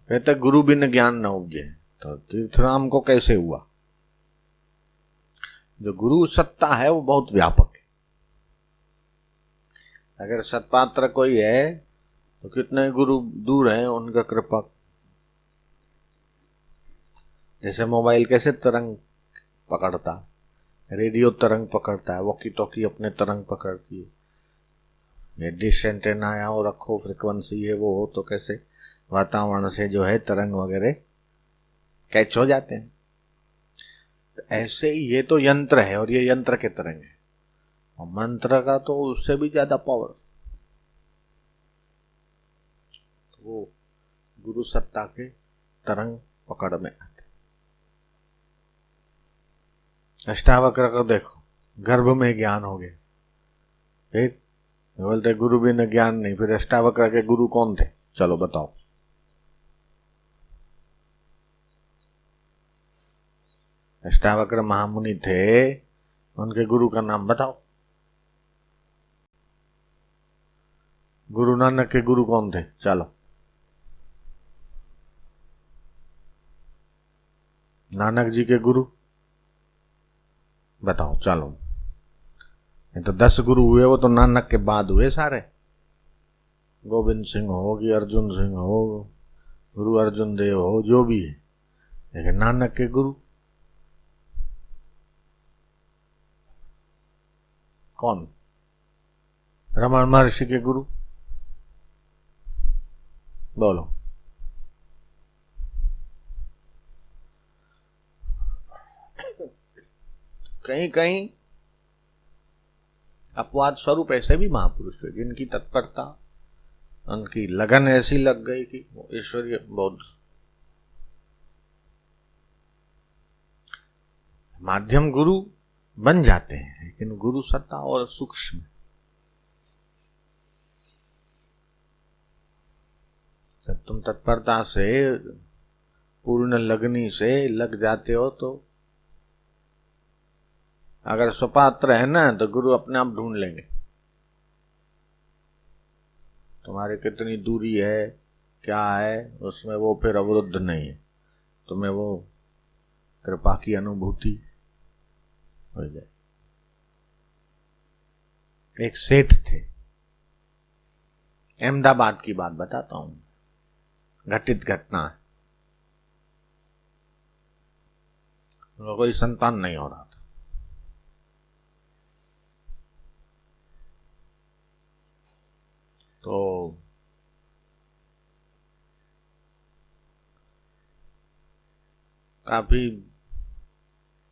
कहते गुरु बिन ज्ञान न उपजे, तो तीर्थराम को कैसे हुआ? जो गुरु सत्ता है वो बहुत व्यापक है। अगर सत्पात्र कोई है तो कितने गुरु दूर हैं उनका कृपा। जैसे मोबाइल कैसे तरंग पकड़ता, रेडियो तरंग पकड़ता है, वॉकी टॉकी अपने तरंग पकड़ती है। ये डिश एंटेना या वो रखो, फ्रिक्वेंसी है वो हो, तो कैसे वातावरण से जो है तरंग वगैरह कैच हो जाते हैं। तो ऐसे ही ये तो यंत्र है और ये यंत्र के तरंग है, और मंत्र का तो उससे भी ज्यादा पावर। तो वो गुरु सत्ता के तरंग पकड़ में आते। अष्टावक्र को देखो, गर्भ में ज्ञान हो गया, फिर बोलते गुरु बिन ज्ञान नहीं। फिर अष्टावक्र के गुरु कौन थे? चलो बताओ। अष्टावक्र महामुनि थे, उनके गुरु का नाम बताओ। गुरु नानक के गुरु कौन थे? चलो। नानक जी के गुरु बताओ, चलो। ये तो 10 गुरु हुए, वो तो नानक के बाद हुए सारे। गोविंद सिंह हो कि अर्जुन सिंह हो, गुरु अर्जुन देव हो, जो भी है, लेकिन नानक के गुरु कौन? रमण महर्षि के गुरु बोलो। कहीं कहीं अपवाद स्वरूप ऐसे भी महापुरुष हुए जिनकी तत्परता, उनकी लगन ऐसी लग गई कि वो ईश्वरीय बौद्ध माध्यम गुरु बन जाते हैं, लेकिन गुरु सत्ता और सूक्ष्म। जब तुम तत्परता से, पूर्ण लगनी से लग जाते हो, तो अगर स्वपात्र है ना, तो गुरु अपने आप ढूंढ लेंगे। तुम्हारी कितनी दूरी है, क्या है, उसमें वो फिर अवरुद्ध नहीं है, तुम्हें वो कृपा की अनुभूति हो जाए। एक सेठ थे, अहमदाबाद की बात बताता हूं, घटित घटना है। उनको कोई संतान नहीं हो रहा था, तो काफी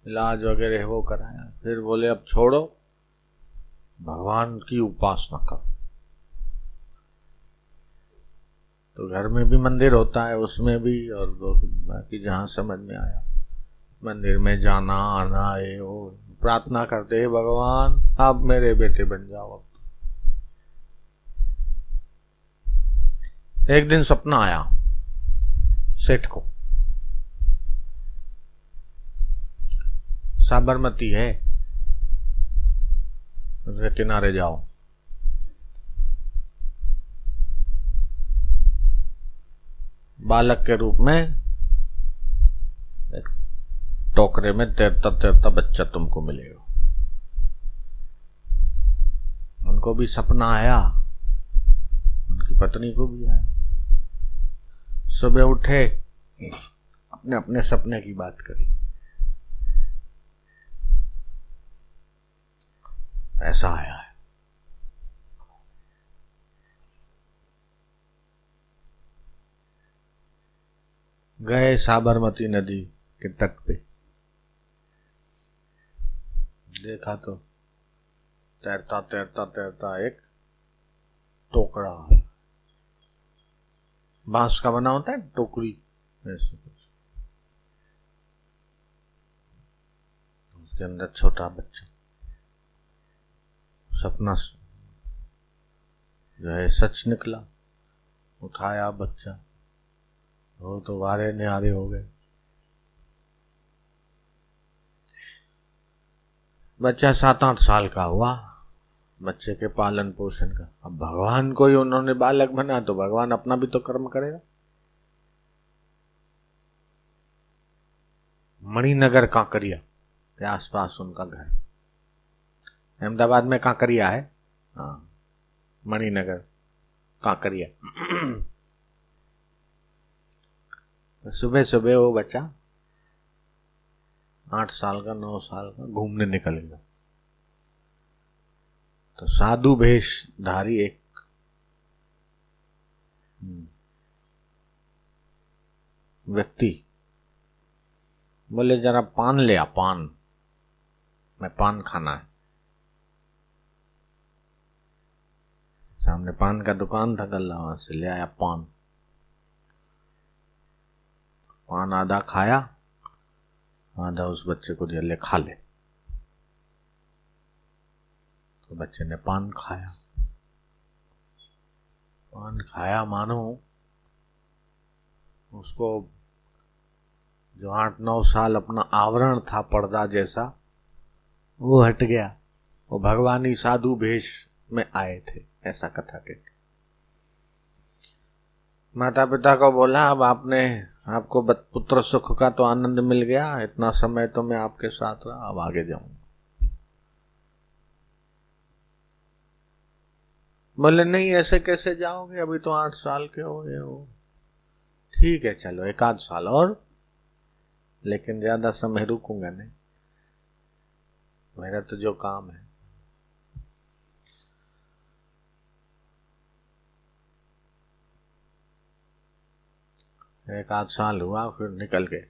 इलाज वगैरह वो कराया। फिर बोले अब छोड़ो, भगवान की उपासना करो। तो घर में भी मंदिर होता है, उसमें भी, और बाकी जहां समझ में आया, मंदिर में जाना आना है, वो प्रार्थना करते हैं, भगवान आप मेरे बेटे बन जाओ। एक दिन सपना आया सेठ को, साबरमती है, उसके किनारे जाओ, बालक के रूप में एक टोकरे में तैरता तैरता बच्चा तुमको मिलेगा। उनको भी सपना आया, उनकी पत्नी को भी आया। सुबह उठे, अपने अपने सपने की बात करी। ऐसा आया है। गए साबरमती नदी के तट पे, देखा तो तैरता तैरता तैरता एक टोकरा, बांस का बना होता है टोकरी, ऐसे कुछ, उसके अंदर छोटा बच्चा। सपना जो है सच निकला। उठाया बच्चा, वो तो वारे न्यारे हो गए। बच्चा 7-8 साल का हुआ, बच्चे के पालन पोषण का। अब भगवान को ही उन्होंने बालक बना, तो भगवान अपना भी तो कर्म करेगा। मणिनगर कांकरिया के आसपास उनका घर। अहमदाबाद में कांकरिया है, हाँ, मणिनगर कांकरिया। सुबह सुबह वो बच्चा 8 साल का 9 साल का घूमने निकल गया। तो साधु भेषधारी एक व्यक्ति बोले जरा पान ले आ, पान, मैं पान खाना है। सामने पान का दुकान था गल्ला, वहां से ले आया पान। पान आधा खाया, आधा उस बच्चे को दिया, ले खा ले। तो बच्चे ने पान खाया। पान खाया मानो उसको जो 8-9 साल अपना आवरण था पर्दा जैसा, वो हट गया। वो भगवानी साधु भेष में आए थे, ऐसा कथा कहते। माता पिता को बोला अब आपको पुत्र सुख का तो आनंद मिल गया, इतना समय तो मैं आपके साथ रहा, अब आगे जाऊंगा। बोले नहीं, ऐसे कैसे जाओगे, अभी तो 8 साल के हो गए हो। ठीक है चलो 1 आध साल और, लेकिन ज्यादा समय रुकूंगा नहीं, मेरा तो जो काम है। 1 आध साल हुआ, फिर निकल गए।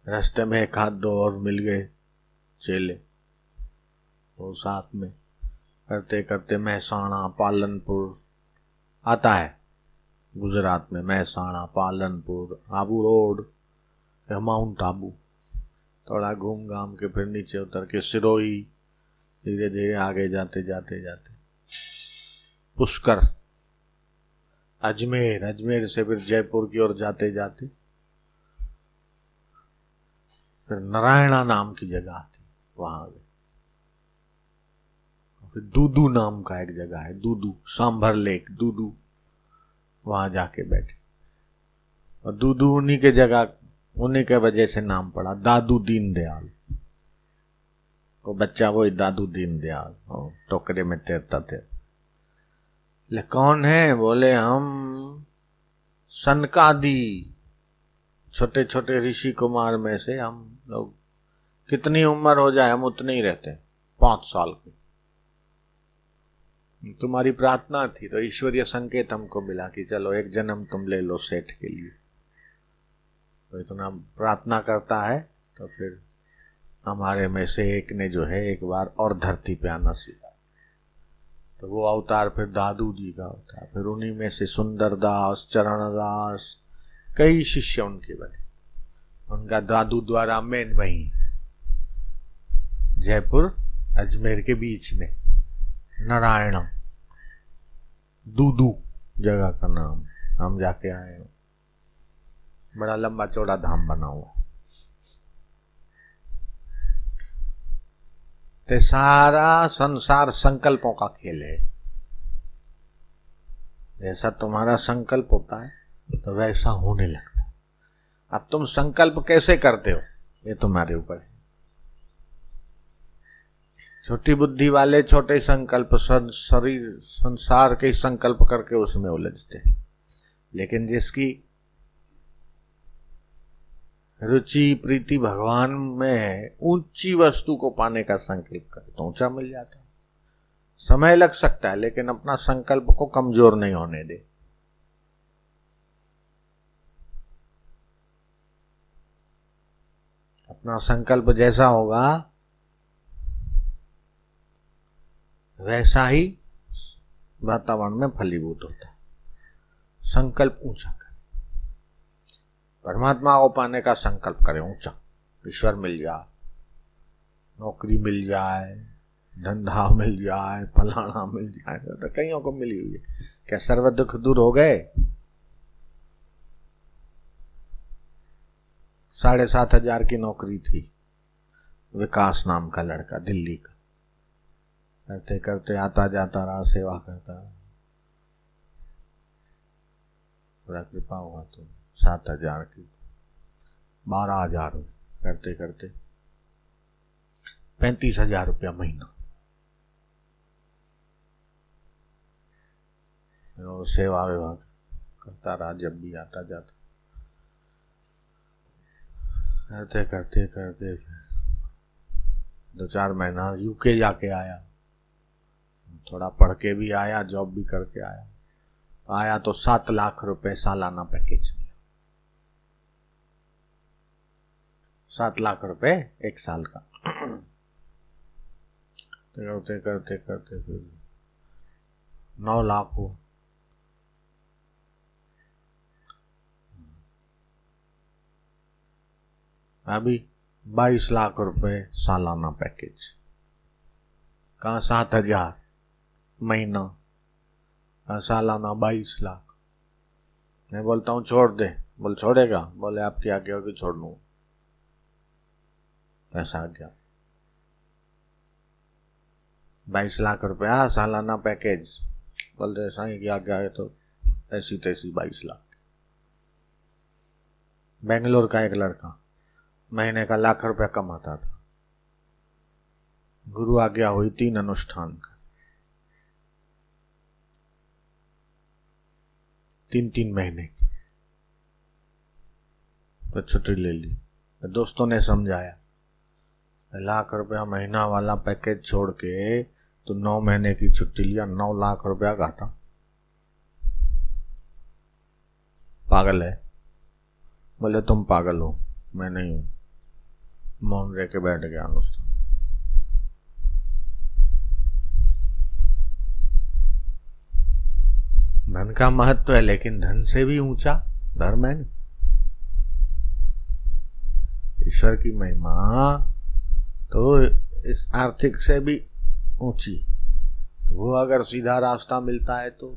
रास्ते में 1 आध 2 और मिल गए चेले, वो साथ में करते करते महसाणा पालनपुर आता है गुजरात में। महसाणा पालनपुर आबू रोड, माउंट आबू, थोड़ा घूम घाम के फिर नीचे उतर के सिरोही, धीरे धीरे आगे जाते जाते जाते पुष्कर, अजमेर, अजमेर से फिर जयपुर की ओर जाते जाते फिर नारायणा नाम की जगह थी, वहां गए। फिर दूदू नाम का एक जगह है, दूदू, सांभर लेक, दूदू, वहां जाके बैठे। और दूदू उन्हीं के जगह, उन्हीं के वजह से नाम पड़ा दादू दीन दयाल। वो बच्चा वही दादू दीन दयाल, टोकरे में तैरता थे। ले कौन है, बोले हम सनकादि, छोटे छोटे ऋषि कुमार में से हम लोग, कितनी उम्र हो जाए हम उतने ही रहते, 5 साल के। तुम्हारी प्रार्थना थी तो ईश्वरीय संकेत हमको मिला कि चलो 1 जन्म तुम ले लो सेठ के लिए। तो इतना प्रार्थना करता है तो फिर हमारे में से एक ने जो है एक बार और धरती पे आना सीखा। तो वो अवतार फिर दादू जी का होता है। फिर उन्हीं में से सुंदरदास, चरणदास, कई शिष्य उनके बने। उनका दादू द्वारा मेन वही जयपुर अजमेर के बीच में नारायण, दूदू जगह का नाम, हम जाके आए हैं। बड़ा लंबा चौड़ा धाम बना हुआ। ते सारा संसार संकल्पों का खेल है। जैसा तुम्हारा संकल्प होता है तो वैसा होने लगता है। अब तुम संकल्प कैसे करते हो ये तुम्हारे ऊपर है। छोटी बुद्धि वाले छोटे संकल्प, शरीर संसार के संकल्प करके उसमें उलझते हैं। लेकिन जिसकी रुचि प्रीति भगवान में है, ऊंची वस्तु को पाने का संकल्प करे तो ऊंचा मिल जाता है। समय लग सकता है लेकिन अपना संकल्प को कमजोर नहीं होने दे। अपना संकल्प जैसा होगा वैसा ही वातावरण में फलीभूत होता है। संकल्प ऊंचा करें, परमात्मा को पाने का संकल्प करें ऊंचा, ईश्वर मिल जाए, नौकरी मिल जाए, धंधा मिल जाए, फलाना मिल जाए, तो कईयों को मिली हुई है। क्या सर्व दुख दूर हो गए? 7,500 की नौकरी थी, विकास नाम का लड़का दिल्ली का, करते करते आता जाता रहा, सेवा करता रहा। पूरा कृपा हुआ तो 7,000 की 12,000 हुई, करते करते 35,000 रुपया महीना। और सेवा विभाग करता रहा, जब भी आता जाता, करते करते करते 2-4 महीना यूके जाके आया, थोड़ा पढ़ के भी आया, जॉब भी करके आया तो 7 लाख रुपए सालाना पैकेज मिला। 7 लाख रुपए 1 साल का। करते करते करते फिर 9 लाख हुआ। अभी 22 लाख रुपए सालाना पैकेज। कहाँ 7,000 महीना, सालाना 22 लाख। मैं बोलता हूँ छोड़ दे, बोल छोड़ेगा? बोले आपकी आज्ञा होगी छोड़ लूँ। ऐसा आ गया 22 लाख रुपया सालाना पैकेज। बोलते साईं की आज्ञा है तो ऐसी तैसी 22 लाख। बेंगलोर का एक लड़का महीने का 1 लाख रुपया कमाता था, गुरु आज्ञा हुई 3 अनुष्ठान का, 3-3 महीने की, तो छुट्टी ले ली। तो दोस्तों ने समझाया 1 लाख रुपया महीना वाला पैकेज छोड़ के तो 9 महीने की छुट्टी लिया, 9 लाख रुपया घाटा। पागल है? बोले तुम पागल हो, मैं नहीं हूं। मौन रह के बैठ गया अनुष्ठान। धन का महत्व है, लेकिन धन से भी ऊंचा धर्म है। ईश्वर की महिमा तो इस आर्थिक से भी ऊंची। तो वो अगर सीधा रास्ता मिलता है तो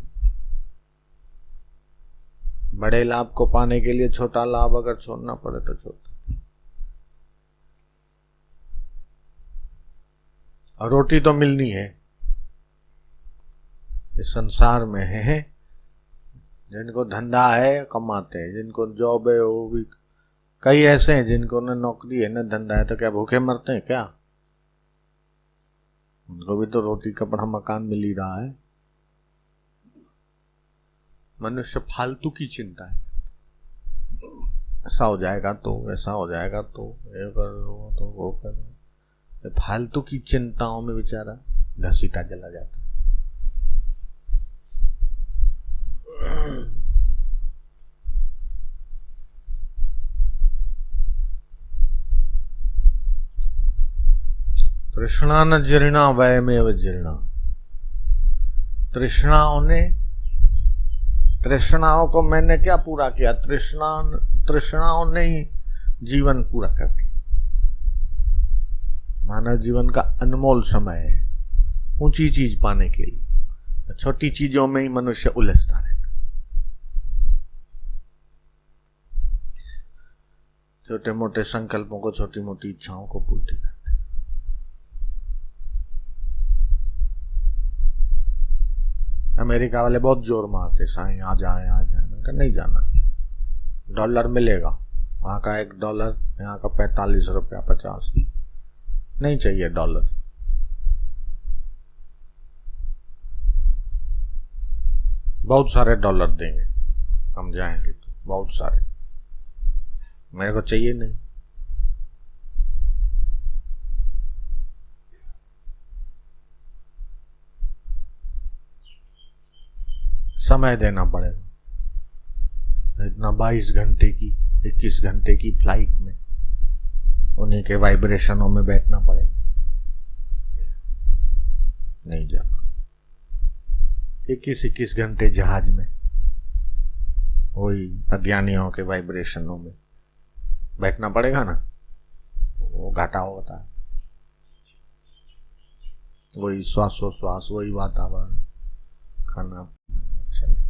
बड़े लाभ को पाने के लिए छोटा लाभ अगर छोड़ना पड़े तो छोटा। और रोटी तो मिलनी है इस संसार में है। जिनको धंधा है कमाते हैं, जिनको जॉब है वो भी, कई ऐसे हैं जिनको न नौकरी है न धंधा है, तो क्या भूखे मरते हैं क्या? उनको भी तो रोटी कपड़ा मकान मिल ही रहा है। मनुष्य फालतू की चिंता है, ऐसा हो जाएगा तो ऐसा हो जाएगा तो ये कर लो तो वो कर लो। फालतू की चिंताओं में बेचारा घसीटा चला जाता। तृष्णा न जीर्णा वयमेव जीर्णा। तृष्णाओं को मैंने क्या पूरा किया? तृष्णाओं ने ही जीवन पूरा कर दिया। मानव जीवन का अनमोल समय है ऊंची चीज पाने के लिए, छोटी चीजों में ही मनुष्य उलझता रहता। छोटे मोटे संकल्पों को, छोटी मोटी इच्छाओं को पूर्ति करते। अमेरिका वाले बहुत जोर मारते, साईं आ जाए आ जाए। मैंने कहा नहीं जाना, डॉलर मिलेगा, वहां का $1 यहाँ का 45 रुपया 50, नहीं चाहिए डॉलर। बहुत सारे डॉलर देंगे हम जाएंगे तो, बहुत सारे, मेरे को चाहिए नहीं। समय देना पड़ेगा इतना। 22 घंटे की 21 घंटे की फ्लाइट में उन्हीं के वाइब्रेशनों में बैठना पड़ेगा। नहीं जाना। 21 घंटे जहाज में वही अज्ञानियों के वाइब्रेशनों में बैठना पड़ेगा ना, वो घाटा होता है। वही श्वासोश्वास, वही वातावरण, खाना अच्छा नहीं।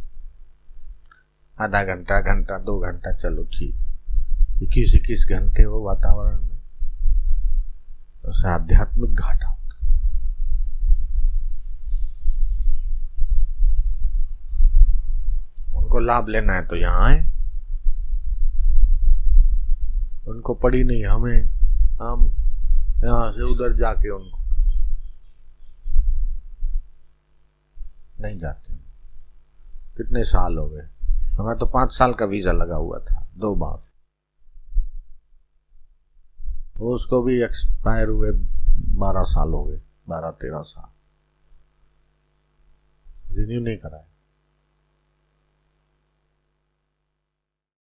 आधा घंटा, घंटा 2 घंटा चलो ठीक, 21 घंटे वो वातावरण में, तो आध्यात्मिक घाटा होता। उनको लाभ लेना है तो यहाँ आए, उनको पड़ी नहीं, हमें, हम यहाँ से उधर जाके उनको नहीं जाते। कितने साल हो गए, हमें तो 5 साल का वीजा लगा हुआ था 2 बार, वो उसको भी एक्सपायर हुए 12 साल हो गए, 12-13 साल, रिन्यू नहीं कराया।